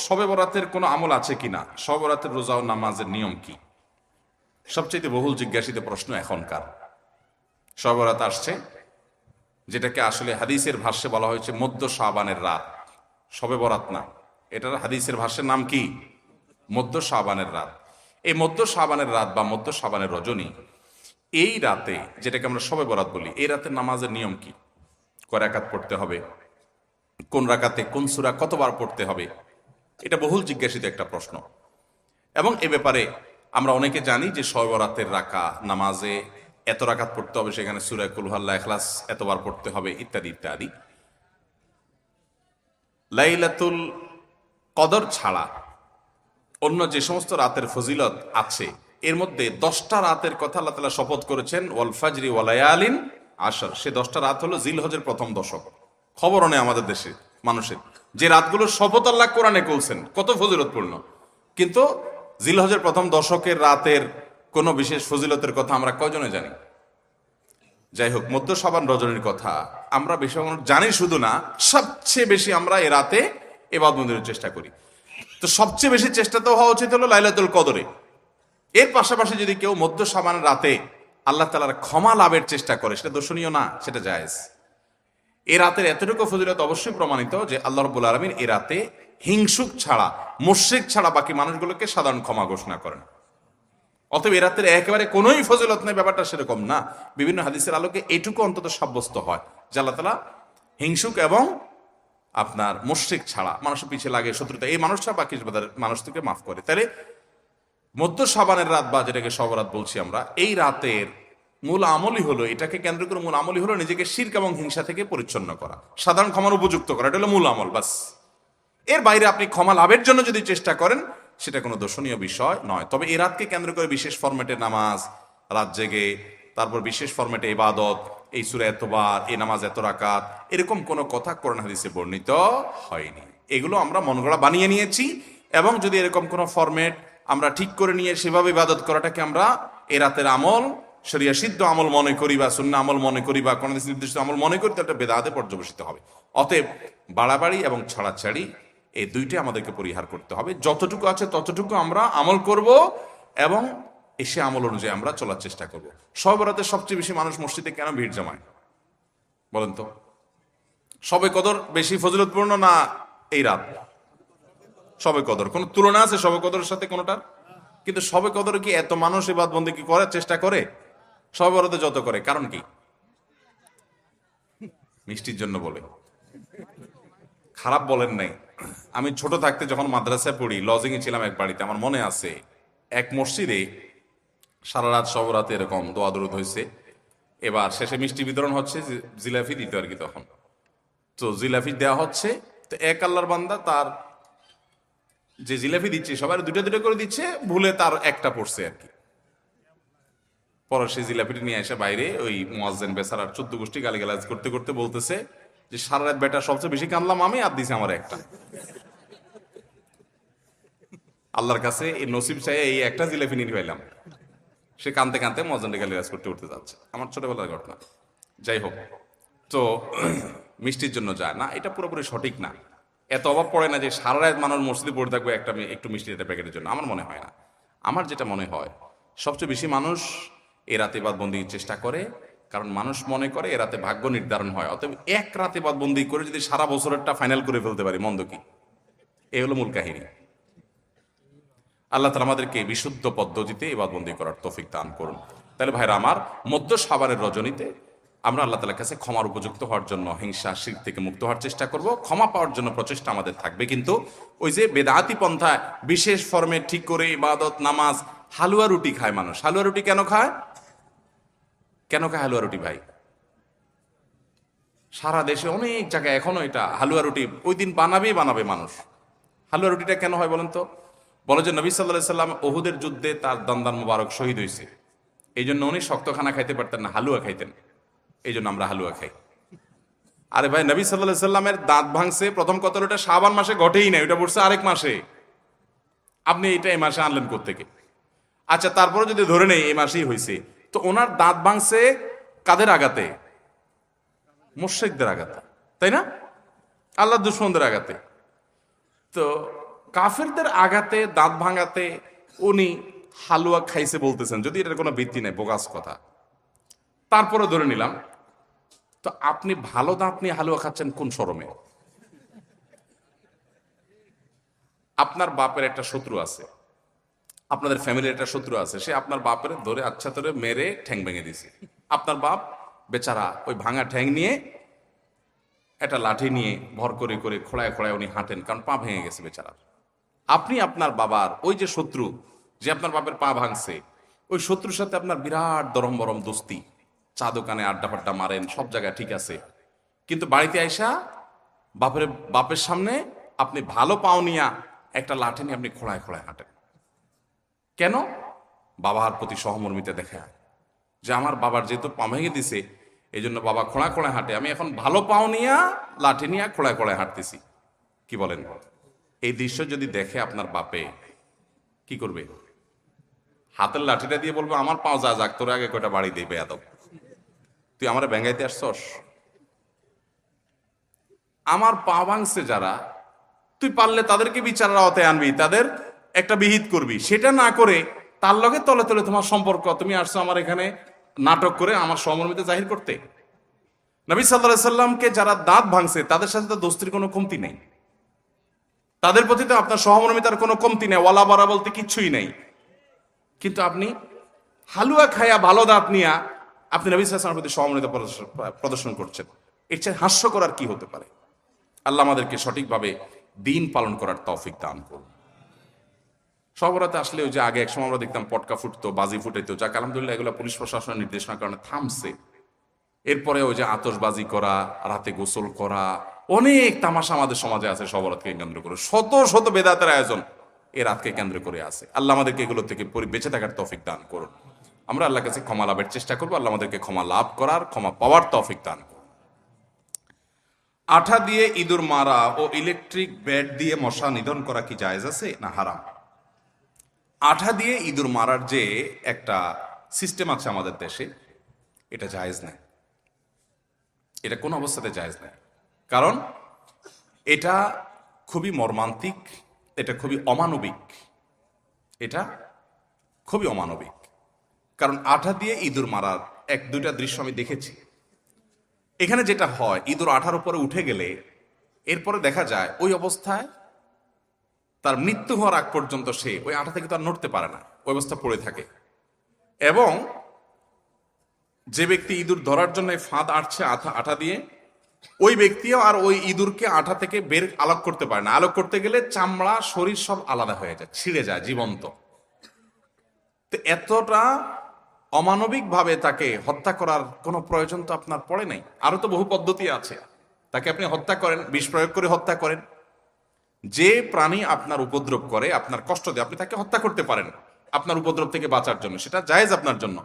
শবে বরাতের কোনো আমল আছে কিনা, শবে বরাতের রোজা ও নামাজের নিয়ম কি, সবচেয়ে বহুল জিজ্ঞাসিত প্রশ্ন এখনকার। শবে বরাত আসছে, যেটাকে আসলে হাদিসের ভাষ্যে বলা হয়েছে মধ্য শাবানের রাত, শবে বরাত না, এটার হাদিসের ভাষ্যের নাম কি? মধ্য শাবানের রাত। এই মধ্য শাবানের রাত বা মধ্য শাবানের রজনী, এই রাতে যেটাকে আমরা শবে বরাত বলি, এই রাতের নামাজের নিয়ম কি? কয় রাকাত পড়তে হবে, কোন রাকাতে কোন সূরা কতবার পড়তে হবে, এটা বহুল জিজ্ঞাসিত একটা প্রশ্ন। এবং এ ব্যাপারে আমরা অনেকে জানি যে শবে বরাতের নামাজে এত রাকাত পড়তে হবে, সেখানে সূরা কুল হুয়াল্লাহ, ইখলাস এতবার পড়তে হবে, ইত্যাদি ইত্যাদি। লাইলাতুল কদর ছাড়া অন্য যে সমস্ত রাতের ফজিলত আছে, এর মধ্যে 10টা রাতের কথা আল্লাহ তাআলা শপথ করেছেন, ওয়াল ফাজরি ওয়া লায়ালিন আশর। সে 10টা রাত হলো জিলহজের প্রথম দশক। খবরও নেই আমাদের দেশে মানুষের, যে রাতগুলোর শপথ আল্লাহ কোরআনে করছেন, কত ফজিলতপূর্ণ, কিন্তু জিলহজের প্রথম দশকের রাতের কোনো বিশেষ ফজিলতের কথা আমরা কয়জনে জানি? যাই হোক, মধ্য শাবান রজনীর কথা আমরা বেশি জানি শুধু না, সবচেয়ে বেশি আমরা এ রাতে ইবাদত বন্দেগীর চেষ্টা করি। তো সবচেয়ে বেশি চেষ্টা তো হওয়া উচিত হলো লাইলাতুল কদরে। এর পাশাপাশি যদি কেউ মধ্য শাবানের রাতে আল্লাহ তাআলার ক্ষমা লাভের চেষ্টা করে, সেটা দর্শনীয় না, সেটা জায়েজ। এ রাতের এতটুকু ফজিলত অবশ্যই প্রমাণিত যে আল্লাহ রাব্বুল আলামিন এ রাতে হিংসুক ছাড়া, মুশরিক ছাড়া বাকি মানুষগুলোকে সাধারণ ক্ষমা ঘোষণা করেন। অতএব এ রাতের একেবারে কোনোই ফজিলত নেই, ব্যাপারটা সেরকম না। বিভিন্ন হাদিসের আলোকে এটুকু অন্তত সাব্যস্ত হয় যে আল্লাহ তাআলা হিংসুক এবং আপনার মুশরিক ছাড়া, মানুষের পিছিয়ে লাগে শত্রুতা, এই মানুষটা বাকি মানুষ থেকে মাফ করে। তাহলে মধ্য শাবানের রাত বা যেটাকে শবে বরাত বলছি আমরা, এই রাতের মূল আমলই হলো, এটাকে কেন্দ্র করে মূল আমলই হলো নিজেকে শিরক এবং হিংসা থেকে পরিচ্ছন্ন করা, সাধারণ ক্ষমার উপযুক্ত করা। এটা হলো মূল আমল, বাস। এর বাইরে আপনি ক্ষমা লাভের জন্য যদি চেষ্টা করেন, সেটা কোনো দর্শনীয় বিষয় নয়। তবে এই রাতকে কেন্দ্র করে বিশেষ ফরম্যাটে নামাজ, রাত জেগে, তারপর বিশেষ ফরম্যাটে ইবাদত, এই সূরা এতবার, এই নামাজ এত রাকাত, এরকম কোনো কথা কোরআন হাদিসে বর্ণিত হয়নি। এগুলো আমরা মন গড়া বানিয়ে নিয়েছি। এবং যদি এরকম কোনো ফরম্যাট আমরা ঠিক করে নিয়ে সেভাবে ইবাদত করাটাকে আমরা এ রাতের আমল, শরিয়া সিদ্ধ আমল মনে করি বা সুন্নাহ আমল মনে করি বা কোন নির্দিষ্ট আমল মনে করি, তো একটা বেদাতে পর্যবেসিত হবে। অতএব বাড়াবাড়ি এবং ছাড়াছাড়ি এই দুইটাই আমাদেরকে পরিহার করতে হবে। যতটুকু আছে ততটুকু আমরা আমল করব এবং এসে আমল অনুযায়ী আমরা চলার চেষ্টা করব। শবে বরাতে সবচেয়ে বেশি মানুষ মসজিদে কেন ভিড় জমায় বলেন তো? শবে কদর বেশি ফজিলতপূর্ণ না এই রাত? শবে কদর কোন তুলনা আছে শবে কদরের সাথে কোনটার? কিন্তু শবে কদরে কি এত মানুষ ইবাদত বন্দেগী করার চেষ্টা করে শবে বরাতে যত করে? কারণ কি? মিষ্টির জন্য বলে, খারাপ বলেন নাই। আমি ছোট থাকতে যখন মাদ্রাসায় পড়ি, লজিং এ ছিলাম এক বাড়িতে, আমার মনে আছে এক মসজিদে সারা রাত শবে বরাতে এরকম দোয়া দরুদ হয়েছে। এবার শেষে মিষ্টি বিতরণ হচ্ছে, জিলাপি দিত আর কি। তখন তো জিলাপি দেওয়া হচ্ছে, তো এক আল্লাহর বান্দা তার যে জিলাপি দিচ্ছে সবাই দুটো দুটো করে দিচ্ছে, ভুলে তার একটা পড়ছে আর কি। পরে সেই জিলাপিটা নিয়ে এসে বাইরে ওই মুয়াজ্জিন বেচারার 14 গোষ্ঠী গালিগালাজ করতে করতে বলতেছে যে সারা রাত বেটা সবচেয়ে বেশি কানলাম আমি, আর দিছে আমার একটা। আল্লাহর কাছে এই নসিব চাই এই একটা জিলাপি নিয়ে পাইলাম। সে কানতে কানতে মুয়াজ্জিনকে গালিগালাজ করতে করতে যাচ্ছে। আমার ছোটবেলার ঘটনা। যাই হোক, তো মিষ্টির জন্য যায় না, এটা পুরোপুরি সঠিক না। এত অভাব পড়ে না যে সারা রাত মানুষ মসজিদে পড়ে থাকবে একটা একটু মিষ্টির একটা প্যাকেটের জন্য, আমার মনে হয় না। আমার যেটা মনে হয়, সবচেয়ে বেশি মানুষ এ রাতে ইবাদত বন্দেগীর চেষ্টা করে, কারণ মানুষ মনে করে এ রাতে ভাগ্য নির্ধারণ হয়। অতএব এক রাতে ইবাদত বন্দেগী করে যদি সারা বছরেরটা ফাইনাল করে ফেলতে পারি, মন্দ কি? এই হলো মূল কাহিনী। আল্লাহ তাআলা আমাদেরকে বিশুদ্ধ পদ্ধতিতে ইবাদত বন্দেগী করার তৌফিক দান করুন। তাহলে ভাইরা আমার, মধ্য শাবানের রজনীতে আমরা আল্লাহ তাআলার কাছে ক্ষমার উপযুক্ত হওয়ার জন্য, হিংসা শিরক থেকে মুক্ত হওয়ার চেষ্টা করব। ক্ষমা পাওয়ার জন্য প্রচেষ্টা আমাদের থাকবে, কিন্তু ওই যে বেদাতি পন্থায় বিশেষ ফর্মে ঠিক করে ইবাদত, নামাজ, হালুয়া রুটি খায় মানুষ। হালুয়া রুটি কেন খায়? কেন খায় হালুয়া রুটি ভাই? সারা দেশে অনেক জায়গায় এখনো এটা হালুয়া রুটি ওই দিন বানাবে মানুষ। হালুয়া রুটিটা কেন হয় বলেন তো? বলে যে নবী সাল্লাল্লাহু আলাইহি সাল্লাম উহুদের যুদ্ধে তার দন্দান মুবারক শহীদ হয়েছে, এই জন্য উনি শক্ত খানা খাইতে পারতেন না, হালুয়া খাইতেন। এই জন্য আমরা হালুয়া খাই। আরে ভাই, নবী সাল্লাল্লাহু আলাইহি সাল্লামের দাঁত ভাঙছে প্রথম কথা, ওটা শাবান মাসে ঘটেই নাই, ওটা পড়ছে আরেক মাসে। আপনি এটা এই মাসে আনলেন কোত্থেকে? আচ্ছা, তারপরে যদি ধরে নেই এই মাসেই হয়েছে, তো ওনার দাঁত ভাঙছে কাদের আঘাতে? মুশরিকদের আঘাতে, তাই না? আল্লাহর দুশমনদের আঘাতে। তো কাফেরদের আঘাতে, দাঁত ভাঙাতে উনি হালুয়া খাইছে বলতেছেন, যদি এটার কোনো ভিত্তি নেই, বোগাস কথা। তারপরে ধরে নিলাম, তো আপনি ভালো দাঁত নিয়ে হালুয়া খাচ্ছেন কোন শরমে? আপনার বাপের একটা শত্রু আছে, আপনাদের ফ্যামিলির একটা শত্রু আছে, সে আপনার বাপের ধরে আচ্ছা ধরে মেরে ঠ্যাং ভেঙে দিছে। আপনার বাপ বেচারা ওই ভাঙা ঠ্যাং নিয়ে একটা লাঠি নিয়ে ভর করে করে খোড়ায় খোড়ায় উনি হাঁটেন, কারণ পা ভেঙে গেছে বেচারার। আপনি আপনার বাবার ওই যে শত্রু, যে আপনার বাপের পা ভাঙছে, ওই শত্রুর সাথে আপনার বিরাট দরম বরম দোস্তি, চা দোকানে আড্ডা ফাড্ডা মারেন, সব জায়গায় ঠিক আছে। কিন্তু বাড়িতে আইসা বাপের সামনে আপনি ভালো পাও নিয়া একটা লাঠি নিয়ে আপনি খোড়ায় খোড়ায় হাঁটেন। কেন? বাবার প্রতি সহমর্মিতা দেখা, যে আমার বাবার যেহেতু পা ভেঙে দিছে, এই জন্য বাবা খোঁড়া খোঁড়ায় হাঁটে, আমি এখন ভালো পাও নিয়া লাঠি নিয়ে খোঁড়ায় খোঁড়ায় হাঁটতেছি। কি বলেন? এই দৃশ্য যদি দেখে আপনার বাপে কি করবে? হাতের লাঠিটা দিয়ে বলবো, আমার পাও যা যাক, তোর আগে কয়টা বাড়ি দিবে আদব, তুই আমার ব্যাঙ্গাইতে আসছস? আমার পা ভাঙছে যারা, তুই পারলে তাদেরকে বিচারের আওতায় আনবি, তাদের একটা বিহিত করবি। সেটা না করে তার লগে তলে তলে তোমার সম্পর্ক, তুমি আসছো আমার এখানে নাটক করে আমার সহমর্মিতা জাহির করতে। নবী সাল্লাল্লাহু আলাইহি সাল্লামকে যারা দাঁত ভাঙছে তাদের সাথে তো দোস্তির কোনো কমতি নেই, তাদের প্রতি তো আপনার সহমর্মিতার কোনো কমতি নেই, ওয়ালা বারা বলতে কিচ্ছুই নেই। কিন্তু আপনি হালুয়া খায়া ভালো দাঁত নিয়া আপনি নবী সাল্লাল্লাহু আলাইহি সাল্লামের প্রতি সহমর্মিতা প্রদর্শন করছেন। এর চেয়ে হাস্যকর আর কি হতে পারে? আল্লাহ আমাদেরকে সঠিকভাবে দিন পালন করার তৌফিক দান করুন। সবরাতে আসলে ওই যে আগে এক সময় আমরা দেখতাম পটকা ফুটতো, বাজি ফুটাইতো, যাক আলহামদুলিল্লাহ এগুলো পুলিশ প্রশাসনের নির্দেশনার কারণে থামছে। এরপরে ওই যে আতশবাজি করা, রাতে গোসল করা, অনেক তামাশা আমাদের সমাজে আছে সবরাতকে কেন্দ্র করে, শত শত বেদাতের আয়োজন এ রাতকে কেন্দ্র করে আছে। আল্লাহ আমাদেরকে এগুলো থেকে বেঁচে থাকার তৌফিক দান করুন। আমরা আল্লাহর কাছে ক্ষমা লাভের চেষ্টা করবো, আল্লাহ আমাদেরকে ক্ষমা লাভ করার, ক্ষমা পাওয়ার তৌফিক দান করুন। আঠা দিয়ে ইঁদুর মারা ও ইলেকট্রিক ব্যাট দিয়ে মশা নিধন করা কি জায়েজ আছে না হারাম? আঠা দিয়ে ইঁদুর মারার যে একটা সিস্টেম আছে আমাদের দেশে, এটা জায়েজ নাই, এটা কোন অবস্থাতে জায়েজ নাই। কারণ এটা খুবই মর্মান্তিক, এটা খুবই অমানবিক, এটা খুবই অমানবিক। কারণ আঠা দিয়ে ইঁদুর মারার এক দুইটা দৃশ্য আমি দেখেছি। এখানে যেটা হয়, ইঁদুর আঠার উপরে উঠে গেলে এরপরে দেখা যায় ওই অবস্থায় তার মৃত্যু হওয়ার আগ পর্যন্ত সে ওই আঠা থেকে তার নড়তে পারে না, ওই অবস্থা পড়ে থাকে। এবং যে ব্যক্তি ইঁদুর ধরার জন্য ফাঁদ আটছে আঠা দিয়ে, ওই ব্যক্তিও আর ওই ইঁদুরকে আঠা থেকে বের আলোক করতে পারে না। আলোক করতে গেলে চামড়া, শরীর সব আলাদা হয়ে যায়, ছিঁড়ে যায় জীবন্ত। তো এতটা অমানবিক ভাবে তাকে হত্যা করার কোনো প্রয়োজন তো আপনার পড়ে নাই। আরো তো বহু পদ্ধতি আছে, তাকে আপনি হত্যা করেন, বিষ প্রয়োগ করে হত্যা করেন। যে প্রাণী আপনার উপদ্রব করে, আপনার কষ্ট দেয়, আপনি তাকে হত্যা করতে পারেন আপনার উপদ্রব থেকে বাঁচার জন্য, সেটা জায়েজ আপনার জন্য।